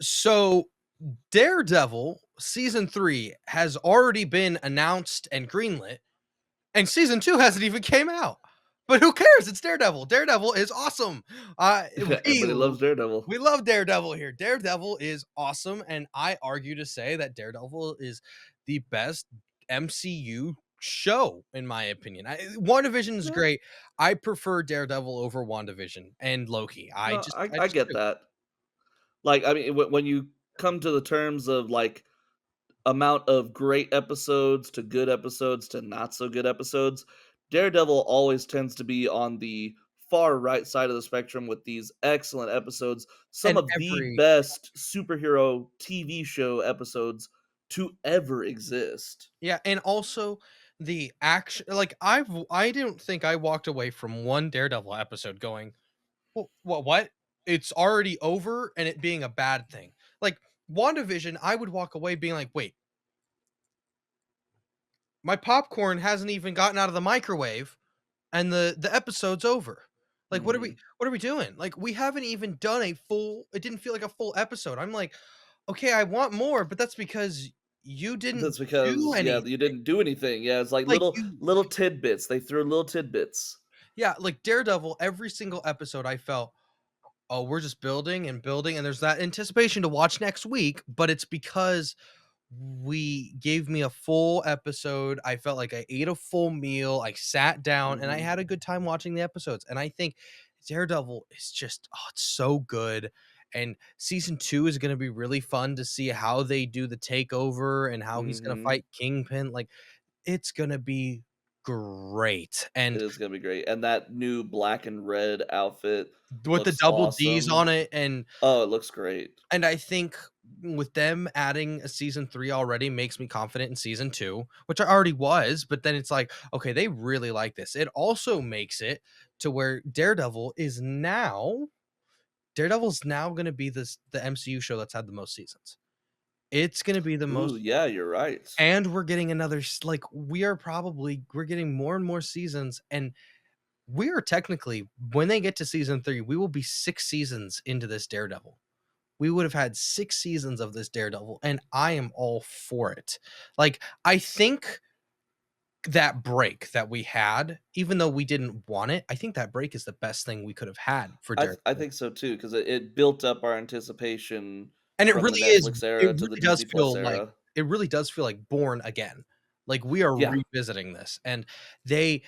So Daredevil season 3 has already been announced and greenlit, and season 2 hasn't even came out. But who cares? It's Daredevil. Daredevil is awesome. Uh, we Everybody loves Daredevil. we love Daredevil here. Daredevil is awesome, and I argue to say that Daredevil is the best MCU show in my opinion. WandaVision is No, great. I prefer Daredevil over WandaVision and Loki. I no, just I I I just get do. that. Like, I mean, when you come to the terms of, like, amount of great episodes to good episodes to not so good episodes, Daredevil always tends to be on the far right side of the spectrum with these excellent episodes, some And of the every best superhero TV show episodes to ever exist. Yeah, and also the action like I don't think I walked away from one Daredevil episode going, "Well, what? It's already over," and it being a bad thing. Like WandaVision, I would walk away being like, "Wait, my popcorn hasn't even gotten out of the microwave and the episode's over. Like Mhm. what are we doing? Like we haven't even done a full it didn't feel like a full episode." I'm like, "Okay, I want more, but that's because you didn't That's do because, yeah, anything." you didn't do anything. Yeah, it's like Like little you little tidbits. They threw little tidbits. Yeah, like Daredevil, every single episode I felt, "Oh, we're just building and building," and there's that anticipation to watch next week, but it's because we gave me a full episode. I felt like I ate a full meal. I sat down and I Mhm. had a good time watching the episodes. And I think Daredevil is just, oh, it's so good. And season 2 is going to be really fun to see how they do the takeover and how he's going to Mhm. fight Kingpin. Like, it's going to be great. And It is gonna be great, and that new black and red outfit with the looks double D's awesome. on it, Oh, it looks great. and I think with them adding a season 3 already makes me confident in season 2, which I already was, but then it's like, okay, they really like this. It also makes it to where Daredevil's now gonna be the MCU show that's had the most seasons. It's gonna be the Ooh, most, yeah, you're right. and we're getting we're getting more and more seasons, and we are technically, when they get to season 3, we will be 6 seasons into this Daredevil. We would have had 6 seasons of this Daredevil, and I am all for it. Like, I think that break that we had, even though we didn't want it, I think that break is the best thing we could have had for I Daredevil. think so too, 'cause it built up our anticipation And from the Netflix it era to the really does Disney Plus feel like era. born again. Like, we are Yeah. revisiting this, and they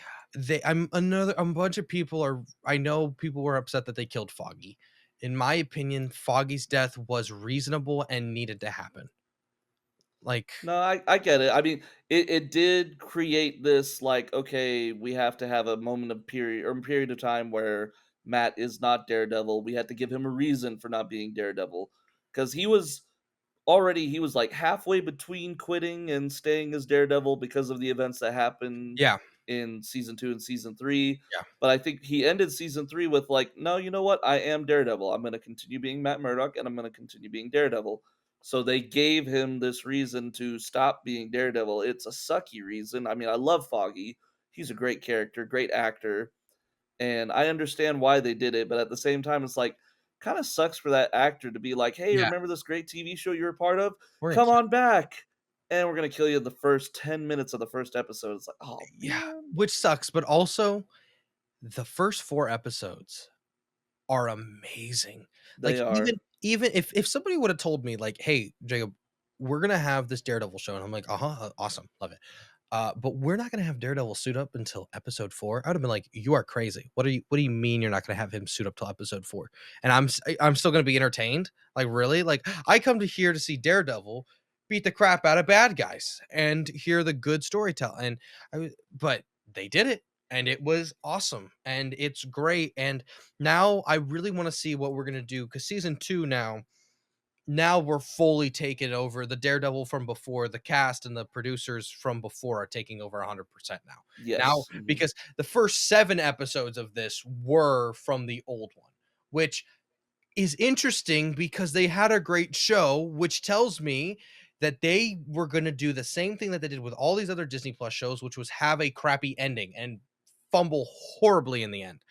a bunch of people are I know people were upset that they killed Foggy. In my opinion, Foggy's death was reasonable and needed to happen. Like, No, I get it. I mean, it did create this, like, okay, we have to have a moment of period of time where Matt is not Daredevil. We had to give him a reason for not being Daredevil, because he was like halfway between quitting and staying as Daredevil because of the events that happened yeah. in season 2 and season 3. Yeah. But I think he ended season 3 with like, no, you know what? I am Daredevil. I'm going to continue being Matt Murdock and I'm going to continue being Daredevil. So they gave him this reason to stop being Daredevil. It's a sucky reason. I mean, I love Foggy. He's a great character, great actor, and I understand why they did it, but at the same time, it's like, kind of sucks for that actor to be like, "Hey, Yeah. remember this great TV show you were a part of? We're gonna Come kill on back, and we're gonna kill you in the first 10 minutes of the first episode." It's like, oh Yeah, man, which sucks, but also the first 4 episodes are amazing. Like, they are. even if somebody would have told me like, "Hey, Jacob, we're gonna have this Daredevil show," and I'm like, "Uh-huh, awesome, love it. But we're not gonna have Daredevil suit up until episode 4." I would have been like, "You are crazy. What do you mean you're not gonna have him suit up till episode 4?" And I'm still gonna be entertained? Like, really? Like, I come to here to see Daredevil beat the crap out of bad guys and hear the good storytelling. And but they did it, and it was awesome, and it's great. And now I really want to see what we're gonna do, because season 2 now we're fully taking over the Daredevil from before. The cast and the producers from before are taking over 100% now. Now, Yes. Mhm. because the first 7 episodes of this were from the old one, which is interesting because they had a great show, which tells me that they were going to do the same thing that they did with all these other Disney Plus shows, which was have a crappy ending and fumble horribly in the end.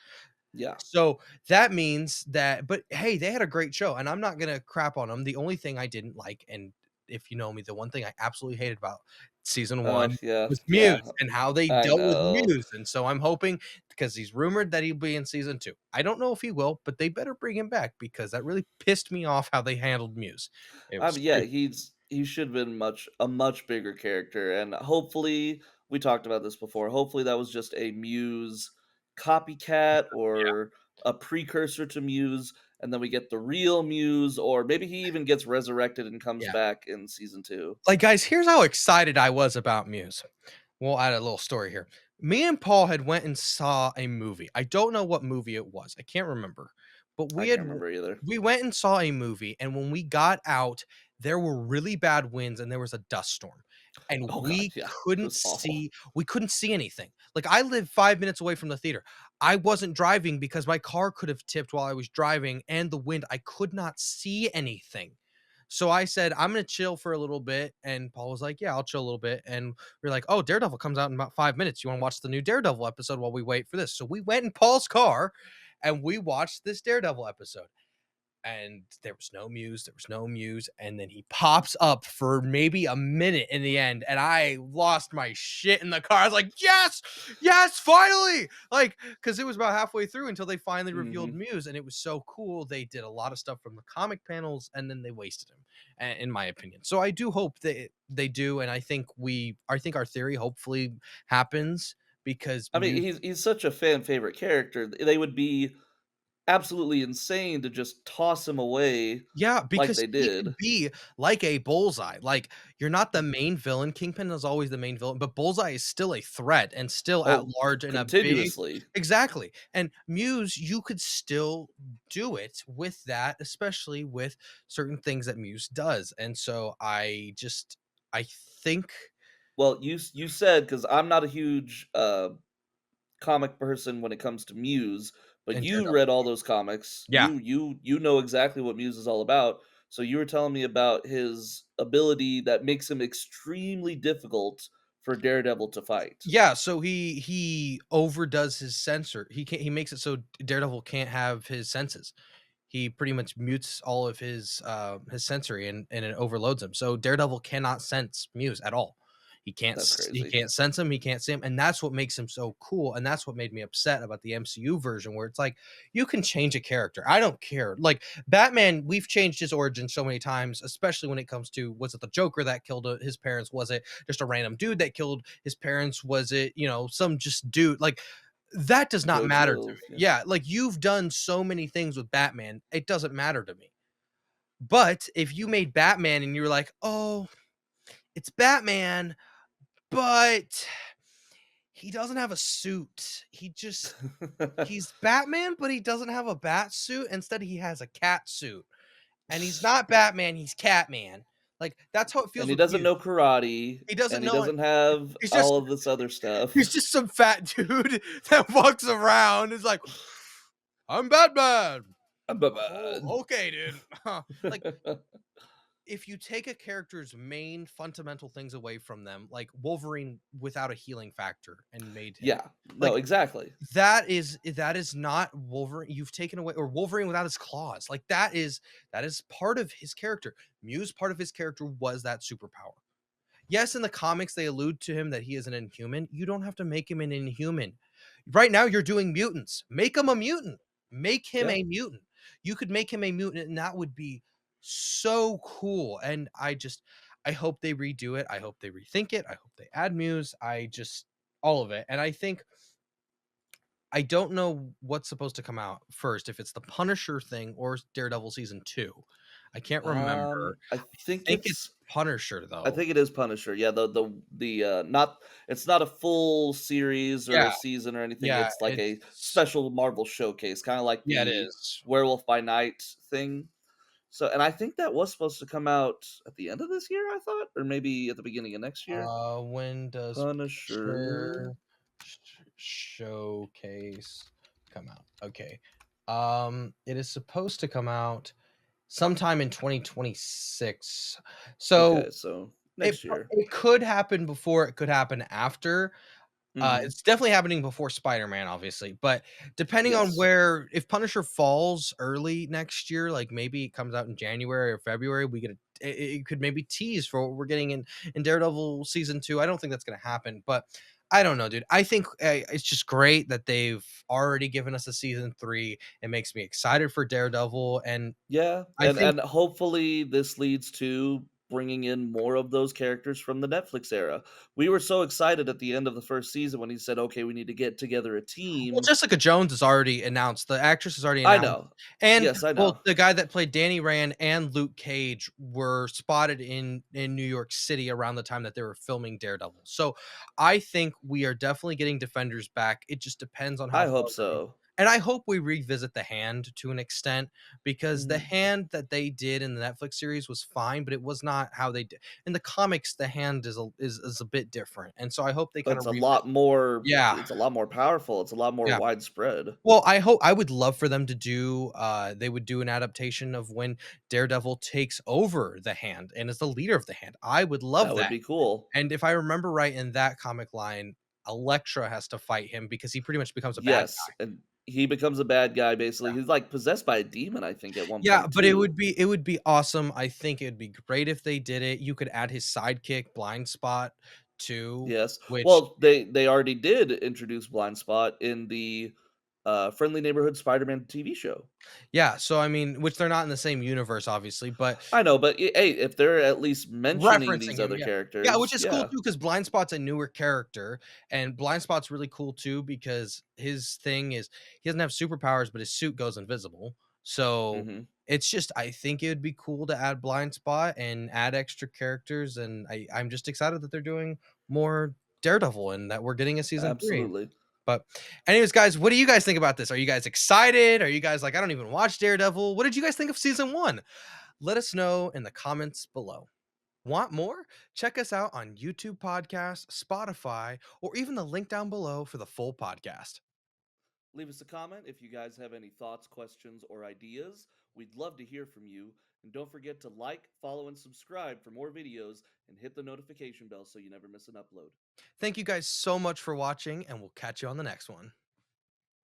Yeah. So, that means that but hey, they had a great show, and I'm not gonna crap on them. The only thing I didn't like, and if you know me, the one thing I absolutely hated about season Oh, 1 yeah, was yeah. Muse and how they I dealt with know. Muse, and so I'm hoping because he's rumored that he'll be in season 2. I don't know if he will, but they better bring him back because that really pissed me off how they handled Muse. It I was mean, yeah, stupid. he should have been a much bigger character, and hopefully we talked about this before. Hopefully, that was just a Muse copycat Yeah, or a precursor to Muse, and then we get the real Muse, or maybe he even gets resurrected and comes yeah. back in season 2. Like, guys, here's how excited I was about Muse. We'll add a little story here. Me and Paul had went and saw a movie. I don't know what movie it was. I can't remember. But I can't remember either. we went and saw a movie, and when we got out, there were really bad winds and there was a dust storm. And Oh god, yeah, it was awful. we couldn't see anything. Like I live 5 minutes away from the theater. I wasn't driving because my car could have tipped while I was driving and the wind. I could not see anything. So I said, "I'm gonna chill for a little bit," and Paul was like, "Yeah, I'll chill a little bit." And we're like, "Oh, Daredevil comes out in about 5 minutes. You wanna watch the new Daredevil episode while we wait for this?" So we went in Paul's car and we watched this Daredevil episode and there was no Muse, there was no Muse, and then he pops up for maybe a minute in the end, and I lost my shit in the car. I was like, "Yes! Yes, finally!" Like, because it was about halfway through until they finally revealed Mhm. Muse, and it was so cool. They did a lot of stuff from the comic panels, and then they wasted him, in my opinion. So I do hope that they do, and I think our theory hopefully happens because I mean, Muse. he's such a fan favorite character. They would be absolutely insane to just toss him away Yeah, like because they he could did. be like a Bullseye. Like, you're not the main villain. Kingpin is always the main villain, but Bullseye is still a threat and still at Oh, large and a big. continuously. Exactly. And Muse, you could still do it with that, especially with certain things that Muse does. And so I think Well, you said, because 'cause I'm not a huge, comic person when it comes to Muse, but in you Daredevil. read all those comics. Yeah. You know exactly what Muse is all about. So you were telling me about his ability that makes him extremely difficult for Daredevil to fight. Yeah, so he overdoes his sensor. He makes it so Daredevil can't have his senses. He pretty much mutes all of his sensory and it overloads him. So Daredevil cannot sense Muse at all. That's He crazy. can't sense him, he can't see him, and that's what makes him so cool. And that's what made me upset about the MCU version where it's like you can change a character. I don't care. Like Batman, we've changed his origin so many times, especially when it comes to was it the Joker that killed his parents? Was it just a random dude that killed his parents? Was it, some just dude? Like that does not matter to JoJo, me. yeah. Yeah, like you've done so many things with Batman, it doesn't matter to me. But if you made Batman and you were like, "Oh, it's Batman, but he doesn't have a suit. He's Batman, but he doesn't have a bat suit. Instead, he has a cat suit. And he's not Batman, he's Catman." Like that's how it And feels he with doesn't Muse. know karate, He doesn't and he know it. doesn't have He's all just of this other stuff. he's just some fat dude that walks around is like, "I'm Batman." Ba-ba. "Oh, okay, dude." Like, if you take a character's main fundamental things away from them, like Wolverine without a healing factor and made him Yeah, no, like exactly. that is not Wolverine. You've taken away or Wolverine without his claws. Like that is part of his character. Muse part of his character was that superpower. Yes, in the comics, they allude to him that he is an inhuman. You don't have to make him an inhuman. Right now, you're doing mutants. Make him a mutant. Make him Yeah. a mutant. You could make him a mutant, and that would be so cool. And I hope they redo it. I hope they rethink it. I hope they add Muse. All of it. And I think I don't know what's supposed to come out first, if it's the Punisher thing or Daredevil season 2. I can't remember. I I think think it's it's Punisher I though. think it is Punisher. Yeah, not it's not a full series or Yeah. a season or anything. Yeah, It's like a it's special Marvel showcase, kind of like yeah, it the is. Werewolf by Night thing. So, and I think that was supposed to come out at the end of this year, I thought, or maybe at the beginning of next year. When does Punisher. Punisher Showcase come out? Okay. It is supposed to come out sometime in 2026. So Okay, so it next year. it could happen before, it could happen after. Mhm. It's definitely happening before Spider-Man, obviously, but depending on Yes. where if Punisher falls early next year, like maybe it comes out in January or February, we get it could maybe tease for what we're getting in Daredevil season 2. I don't think that's gonna happen, but I don't know, dude. I think it's just great that they've already given us a season 3. It makes me excited for Daredevil, and Yeah, I think and hopefully this leads to bringing in more of those characters from the Netflix era. We were so excited at the end of the 1st season when he said, "Okay, we need to get together a well, team." Jessica Jones is already announced. The actress is already I announced. know. And, Yes, I well, know. the guy that played Danny Rand and Luke Cage were spotted in New York City around the time that they were filming Daredevil. So, I think we are definitely getting Defenders back. It just depends on how I far hope we're going. so. And I hope we revisit The Hand to an extent because The Mhm. Hand that they did in the Netflix series was fine, but it was not how they did in the comics. The Hand is a bit different, and so I hope they kinda revisit. Yeah, It's a lot more powerful, it's a lot more yeah. widespread. Well, I would love for them to do, they would do an adaptation of when Daredevil takes over the Hand and is the leader of the Hand. I would love That would that. be cool. And if I remember right in that comic line, Elektra has to fight him because he pretty much becomes a bad Yes, guy. and he becomes a bad guy, basically. He's, like, possessed by a demon, I think, at one Yeah, point but it too. would be it would be awesome. I think it'd be great if they did it. You could add his sidekick, Blind Spot, too, Yes. which Well, they already did introduce Blind Spot in the, Friendly Neighborhood Spider-Man TV show. yeah, so I mean, which they're not in the same universe, obviously, but I know, but, hey, if they're at least mentioning referencing these him, other yeah. Yeah, which characters, is cool yeah. too, because Blind Spot's a newer character, and Blind Spot's really cool too because his thing is he doesn't have superpowers, but his suit goes invisible. So, Mhm. it's just I think it would be cool to add Blind Spot and add extra characters, and I'm just excited that they're doing more Daredevil and that we're getting a season 3. Absolutely. But anyways, guys, what do you guys think about this? Are you guys excited? Are you guys like, "I don't even watch Daredevil"? What did you guys think of season 1? Let us know in the comments below. Want more? Check us out on YouTube Podcasts, Spotify, or even the link down below for the full podcast. Leave us a comment if you guys have any thoughts, questions, or ideas. We'd love to hear from you. And don't forget to like, follow, and subscribe for more videos and hit the notification bell so you never miss an upload. Thank you guys so much for watching, and we'll catch you on the next one.